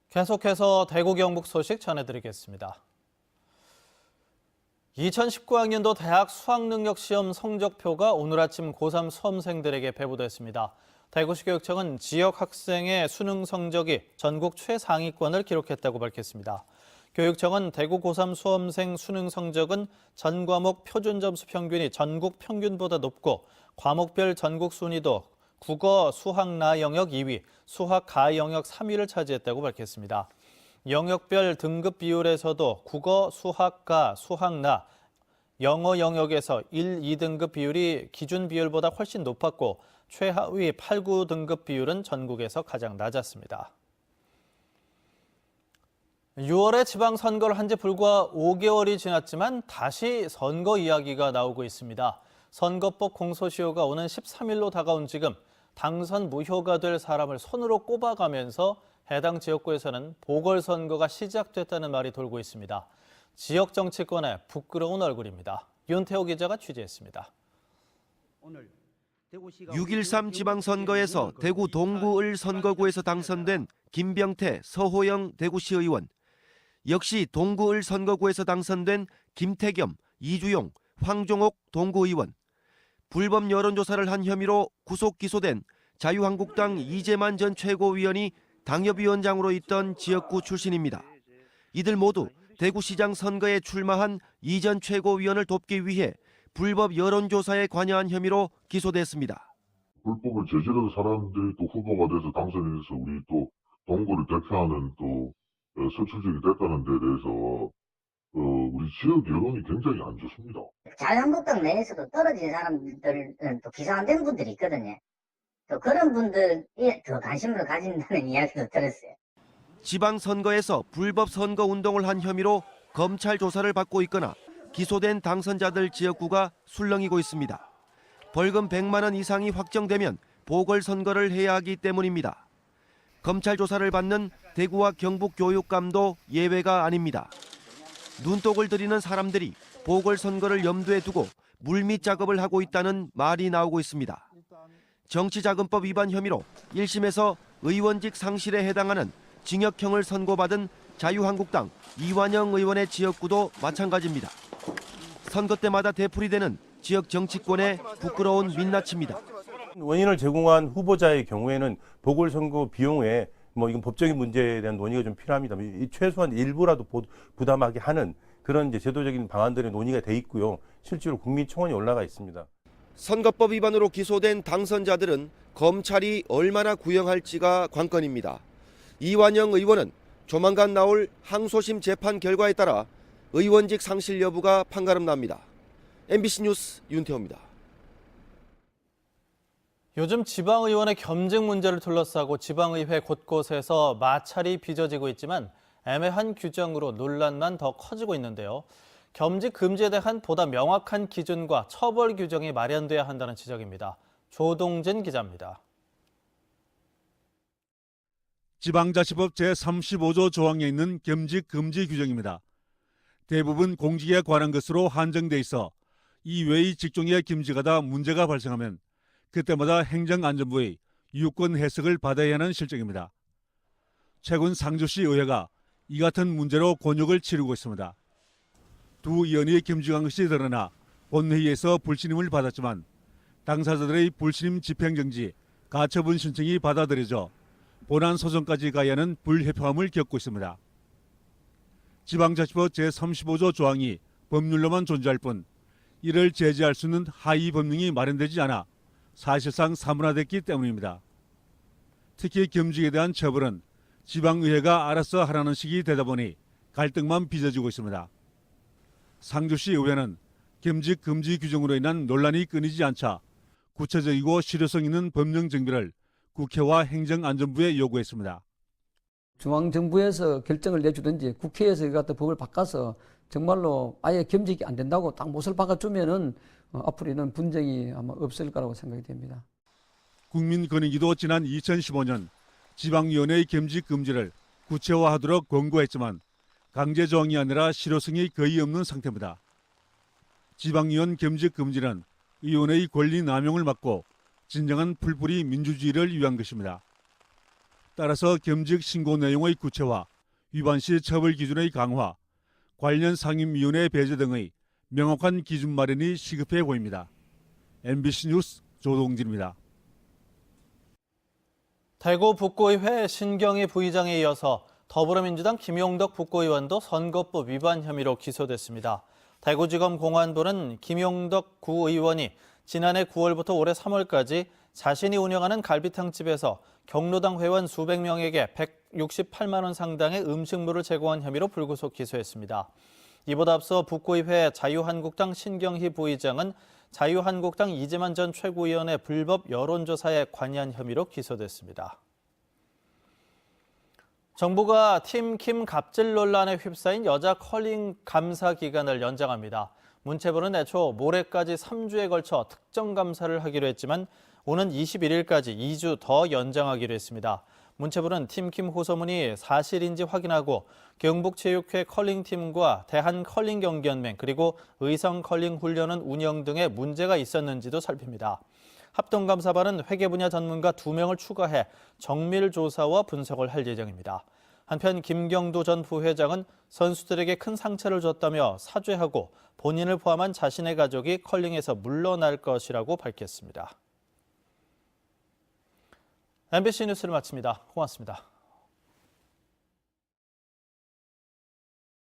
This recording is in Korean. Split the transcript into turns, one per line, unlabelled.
계속해서 대구 경북 소식 전해드리겠습니다. 2019학년도 대학 수학능력시험 성적표가 오늘 아침 고3 수험생들에게 배부됐습니다. 대구시 교육청은 지역 학생의 수능 성적이 전국 최상위권을 기록했다고 밝혔습니다. 교육청은 대구 고3 수험생 수능 성적은 전 과목 표준 점수 평균이 전국 평균보다 높고 과목별 전국 순위도 국어, 수학 나 영역 2위, 수학 가 영역 3위를 차지했다고 밝혔습니다. 영역별 등급 비율에서도 국어, 수학 가, 수학 나, 영어 영역에서 1, 2등급 비율이 기준 비율보다 훨씬 높았고 최하위 8, 9등급 비율은 전국에서 가장 낮았습니다. 6월에 지방선거를 한 지 불과 5개월이 지났지만 다시 선거 이야기가 나오고 있습니다. 선거법 공소시효가 오는 13일로 다가온 지금 당선 무효가 될 사람을 손으로 꼽아가면서 해당 지역구에서는 보궐선거가 시작됐다는 말이 돌고 있습니다. 지역 정치권의 부끄러운 얼굴입니다. 윤태호 기자가 취재했습니다.
6.13 지방선거에서 대구 동구을 선거구에서 당선된 김병태, 서호영 대구시 의원. 역시 동구을 선거구에서 당선된 김태겸, 이주용, 황종옥 동구의원. 불법 여론조사를 한 혐의로 구속 기소된 자유한국당 이재만 전 최고위원이 당협위원장으로 있던 지역구 출신입니다. 이들 모두 대구시장 선거에 출마한 이 전 최고위원을 돕기 위해 불법 여론조사에 관여한 혐의로 기소됐습니다.
불법을 저지른 사람들이 또 후보가 돼서 당선이 돼서 우리 또 동구를 대표하는 또 선출직이 됐다는 데 대해서 우리 지역 여론이 굉장히 안 좋습니다.
자유한국당 내에서도 떨어진 사람들은 또 기소 안 된 분들이 있거든요. 또 그런 분들이 더 관심을 가진다는 이야기도 들었어요.
지방선거에서 불법 선거운동을 한 혐의로 검찰 조사를 받고 있거나 기소된 당선자들 지역구가 술렁이고 있습니다. 벌금 100만 원 이상이 확정되면 보궐선거를 해야 하기 때문입니다. 검찰 조사를 받는 대구와 경북 교육감도 예외가 아닙니다. 눈독을 들이는 사람들이 보궐선거를 염두에 두고 물밑 작업을 하고 있다는 말이 나오고 있습니다. 정치자금법 위반 혐의로 1심에서 의원직 상실에 해당하는 징역형을 선고받은 자유한국당 이완영 의원의 지역구도 마찬가지입니다. 선거 때마다 되풀이되는 지역 정치권의 부끄러운 민낯입니다.
원인을 제공한 후보자의 경우에는 보궐선거 비용 외에 이건 법적인 문제에 대한 논의가 좀 필요합니다. 최소한 일부라도 부담하게 하는 그런 이제 제도적인 방안들이 논의가 돼 있고요. 실제로 국민청원이 올라가 있습니다.
선거법 위반으로 기소된 당선자들은 검찰이 얼마나 구형할지가 관건입니다. 이완영 의원은 조만간 나올 항소심 재판 결과에 따라 의원직 상실 여부가 판가름 납니다. MBC 뉴스 윤태호입니다.
요즘 지방의원의 겸직 문제를 둘러싸고 지방의회 곳곳에서 마찰이 빚어지고 있지만 애매한 규정으로 논란만 더 커지고 있는데요. 겸직 금지에 대한 보다 명확한 기준과 처벌 규정이 마련돼야 한다는 지적입니다. 조동진 기자입니다.
지방자치법 제35조 조항에 있는 겸직 금지 규정입니다. 대부분 공직에 관한 것으로 한정돼 있어 이외의 직종에 겸직하다 문제가 발생하면 그때마다 행정안전부의 유권 해석을 받아야 하는 실정입니다. 최근 상주시 의회가 이 같은 문제로 곤욕을 치르고 있습니다. 두 의원이 겸직한 것이 드러나 본회의에서 불신임을 받았지만 당사자들의 불신임 집행정지, 가처분 신청이 받아들여져 본안 소송까지 가야 하는 불협화음을 겪고 있습니다. 지방자치법 제35조 조항이 법률로만 존재할 뿐 이를 제재할 수 있는 하위 법령이 마련되지 않아 사실상 사문화됐기 때문입니다. 특히 겸직에 대한 처벌은 지방의회가 알아서 하라는 식이 되다 보니 갈등만 빚어지고 있습니다. 상주시 의회는 겸직 금지 규정으로 인한 논란이 끊이지 않자 구체적이고 실효성 있는 법령 정비를 국회와 행정안전부에 요구했습니다.
중앙정부에서 결정을 내주든지 국회에서 이같은 법을 바꿔서 정말로 아예 겸직이 안 된다고 딱 못을 박아주면은 앞으로 이런 분쟁이 아마 없을 거라고 생각이 됩니다.
국민권익위도 지난 2015년 지방위원회의 겸직 금지를 구체화하도록 권고했지만 강제 조항이 아니라 실효성이 거의 없는 상태입니다. 지방위원 겸직 금지는 의원의 권리 남용을 막고 진정한 풀뿌리 민주주의를 위한 것입니다. 따라서 겸직 신고 내용의 구체화, 위반 시 처벌 기준의 강화, 관련 상임위원회 배제 등의 명확한 기준 마련이 시급해 보입니다. MBC 뉴스 조동진입니다.
대구 북구의회 신경희 부의장에 이어서 더불어민주당 김용덕 북구의원도 선거법 위반 혐의로 기소됐습니다. 대구지검 공안부는 김용덕 구의원이 지난해 9월부터 올해 3월까지 자신이 운영하는 갈비탕집에서 경로당 회원 수백 명에게 168만 원 상당의 음식물을 제공한 혐의로 불구속 기소했습니다. 이보다 앞서 북구의회 자유한국당 신경희 부의장은 자유한국당 이재만 전 최고위원의 불법 여론조사에 관여한 혐의로 기소됐습니다. 정부가 팀킴 갑질 논란에 휩싸인 여자 커링 감사 기간을 연장합니다. 문체부는 애초 모레까지 3주에 걸쳐 특정 감사를 하기로 했지만 오는 21일까지 2주 더 연장하기로 했습니다. 문체부는 팀킴 호소문이 사실인지 확인하고 경북체육회 컬링팀과 대한컬링경기연맹 그리고 의성컬링훈련원 운영 등에 문제가 있었는지도 살핍니다. 합동감사반은 회계 분야 전문가 2명을 추가해 정밀 조사와 분석을 할 예정입니다. 한편 김경두 전 부회장은 선수들에게 큰 상처를 줬다며 사죄하고 본인을 포함한 자신의 가족이 컬링에서 물러날 것이라고 밝혔습니다. MBC 뉴스를 마칩니다. 고맙습니다.